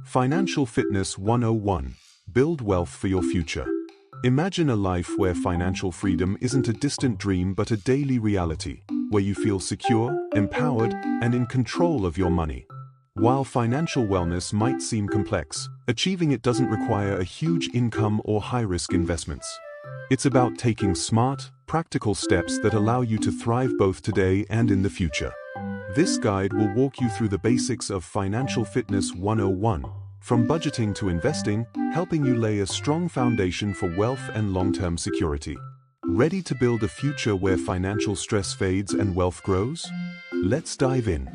Financial Fitness 101. Build wealth for your future. Imagine a life where financial freedom isn't a distant dream but a daily reality, where you feel secure, empowered, and in control of your money. While financial wellness might seem complex, achieving it doesn't require a huge income or high-risk investments. It's about taking smart, practical steps that allow you to thrive both today and in the future. This guide will walk you through the basics of Financial Fitness 101, from budgeting to investing, helping you lay a strong foundation for wealth and long-term security. Ready to build a future where financial stress fades and wealth grows? Let's dive in.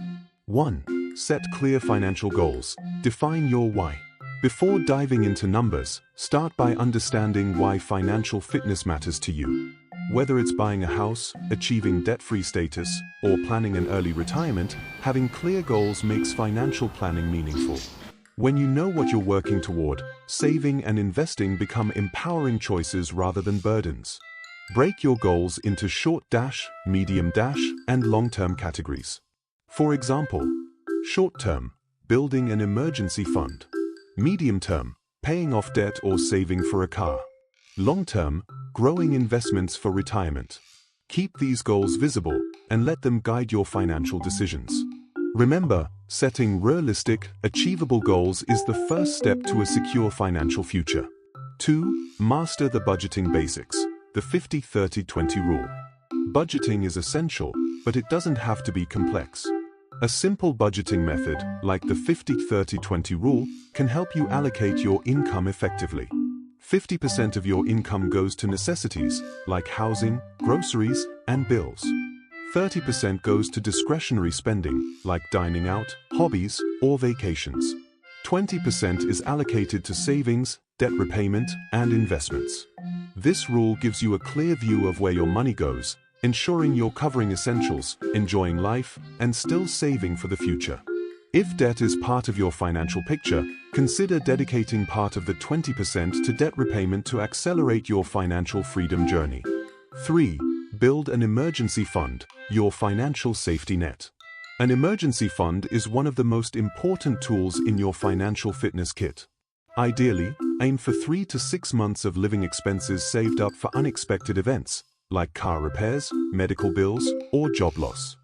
1. Set clear financial goals. Define your why. Before diving into numbers, start by understanding why financial fitness matters to you. Whether it's buying a house, achieving debt-free status, or planning an early retirement, having clear goals makes financial planning meaningful. When you know what you're working toward, saving and investing become empowering choices rather than burdens. Break your goals into short dash, medium dash, and long-term categories. For example, short-term, building an emergency fund. Medium-term, paying off debt or saving for a car. Long-term, growing investments for retirement. Keep these goals visible and let them guide your financial decisions. Remember, setting realistic, achievable goals is the first step to a secure financial future. 2. Master the budgeting basics. The 50-30-20 rule. Budgeting is essential, but it doesn't have to be complex. A simple budgeting method, like the 50-30-20 rule, can help you allocate your income effectively. 50% of your income goes to necessities, like housing, groceries, and bills. 30% goes to discretionary spending, like dining out, hobbies, or vacations. 20% is allocated to savings, debt repayment, and investments. This rule gives you a clear view of where your money goes, ensuring you're covering essentials, enjoying life, and still saving for the future. If debt is part of your financial picture, consider dedicating part of the 20% to debt repayment to accelerate your financial freedom journey. 3. Build an emergency fund, your financial safety net. An emergency fund is one of the most important tools in your financial fitness kit. Ideally, aim for 3 to 6 months of living expenses saved up for unexpected events, like car repairs, medical bills, or job loss.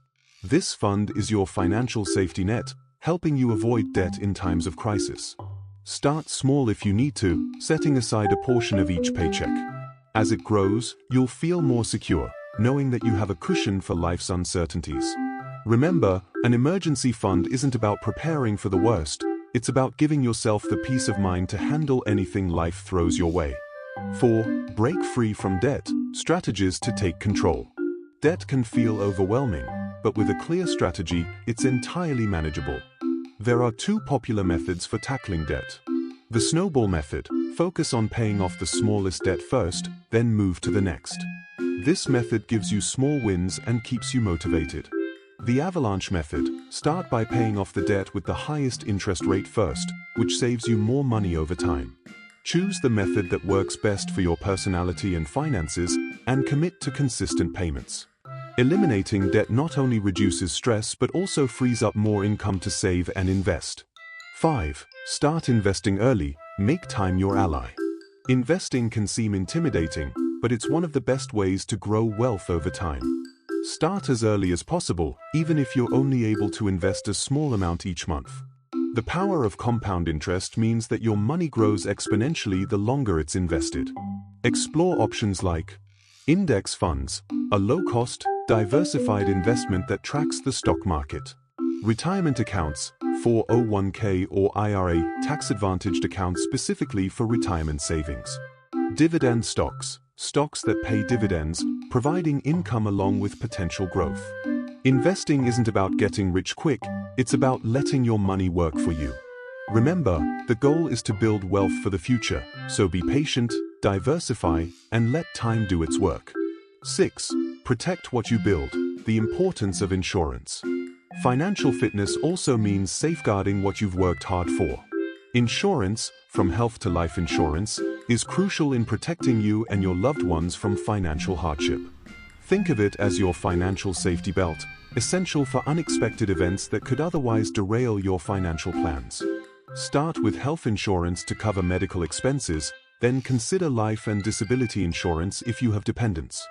This fund is your financial safety net, helping you avoid debt in times of crisis. Start small if you need to, setting aside a portion of each paycheck. As it grows, you'll feel more secure, knowing that you have a cushion for life's uncertainties. Remember, an emergency fund isn't about preparing for the worst, it's about giving yourself the peace of mind to handle anything life throws your way. 4. Break free from debt. Strategies to take control. Debt can feel overwhelming, but with a clear strategy, it's entirely manageable. There are 2 popular methods for tackling debt. The snowball method. Focus on paying off the smallest debt first, then move to the next. This method gives you small wins and keeps you motivated. The avalanche method. Start by paying off the debt with the highest interest rate first, which saves you more money over time. Choose the method that works best for your personality and finances, and commit to consistent payments. Eliminating debt not only reduces stress but also frees up more income to save and invest. 5. Start investing early. Make time your ally. Investing can seem intimidating, but it's one of the best ways to grow wealth over time. Start as early as possible, even if you're only able to invest a small amount each month. The power of compound interest means that your money grows exponentially the longer it's invested. Explore options like index funds, a low-cost, diversified investment that tracks the stock market. Retirement accounts, 401k or IRA, tax-advantaged accounts specifically for retirement savings. Dividend stocks, stocks that pay dividends, providing income along with potential growth. Investing isn't about getting rich quick, it's about letting your money work for you. Remember, the goal is to build wealth for the future, so be patient, diversify, and let time do its work. 6. Protect what you build. The importance of insurance. Financial fitness also means safeguarding what you've worked hard for. Insurance, from health to life insurance, is crucial in protecting you and your loved ones from financial hardship. Think of it as your financial safety belt, essential for unexpected events that could otherwise derail your financial plans. Start with health insurance to cover medical expenses, then consider life and disability insurance if you have dependents.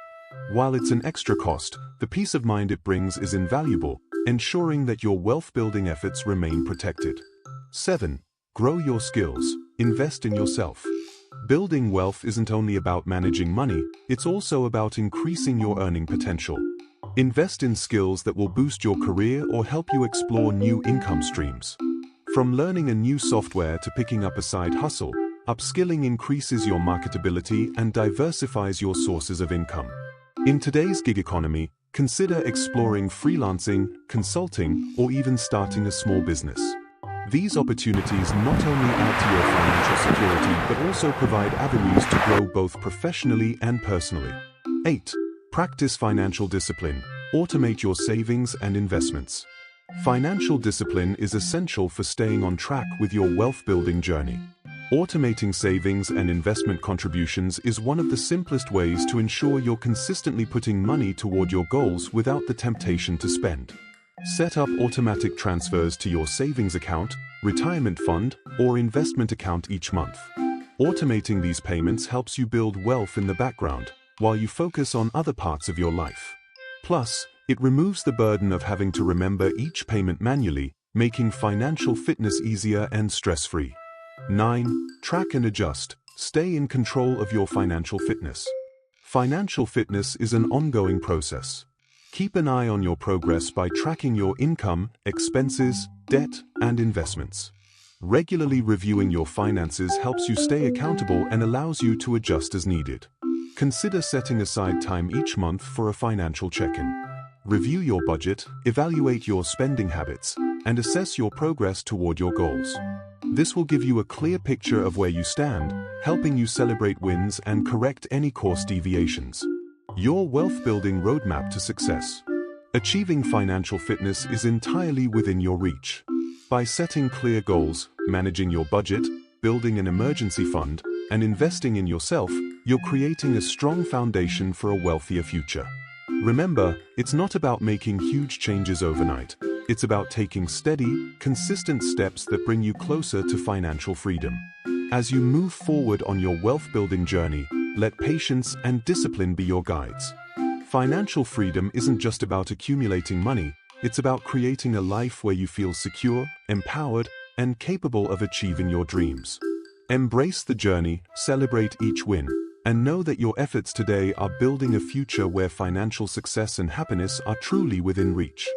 While it's an extra cost, the peace of mind it brings is invaluable, ensuring that your wealth-building efforts remain protected. 7. Grow your skills. Invest in yourself. Building wealth isn't only about managing money, it's also about increasing your earning potential. Invest in skills that will boost your career or help you explore new income streams. From learning a new software to picking up a side hustle, upskilling increases your marketability and diversifies your sources of income. In today's gig economy, consider exploring freelancing, consulting, or even starting a small business. These opportunities not only add to your financial security but also provide avenues to grow both professionally and personally. 8. Practice financial discipline. Automate your savings and investments. Financial discipline is essential for staying on track with your wealth-building journey. Automating savings and investment contributions is one of the simplest ways to ensure you're consistently putting money toward your goals without the temptation to spend. Set up automatic transfers to your savings account, retirement fund, or investment account each month. Automating these payments helps you build wealth in the background, while you focus on other parts of your life. Plus, it removes the burden of having to remember each payment manually, making financial fitness easier and stress-free. 9. Track and adjust. Stay in control of your financial fitness. Financial fitness is an ongoing process. Keep an eye on your progress by tracking your income, expenses, debt, and investments. Regularly reviewing your finances helps you stay accountable and allows you to adjust as needed. Consider setting aside time each month for a financial check-in. Review your budget, evaluate your spending habits, and assess your progress toward your goals. This will give you a clear picture of where you stand, helping you celebrate wins and correct any course deviations. Your wealth-building roadmap to success. Achieving financial fitness is entirely within your reach. By setting clear goals, managing your budget, building an emergency fund, and investing in yourself, you're creating a strong foundation for a wealthier future. Remember, it's not about making huge changes overnight. It's about taking steady, consistent steps that bring you closer to financial freedom. As you move forward on your wealth-building journey, let patience and discipline be your guides. Financial freedom isn't just about accumulating money, it's about creating a life where you feel secure, empowered, and capable of achieving your dreams. Embrace the journey, celebrate each win, and know that your efforts today are building a future where financial success and happiness are truly within reach.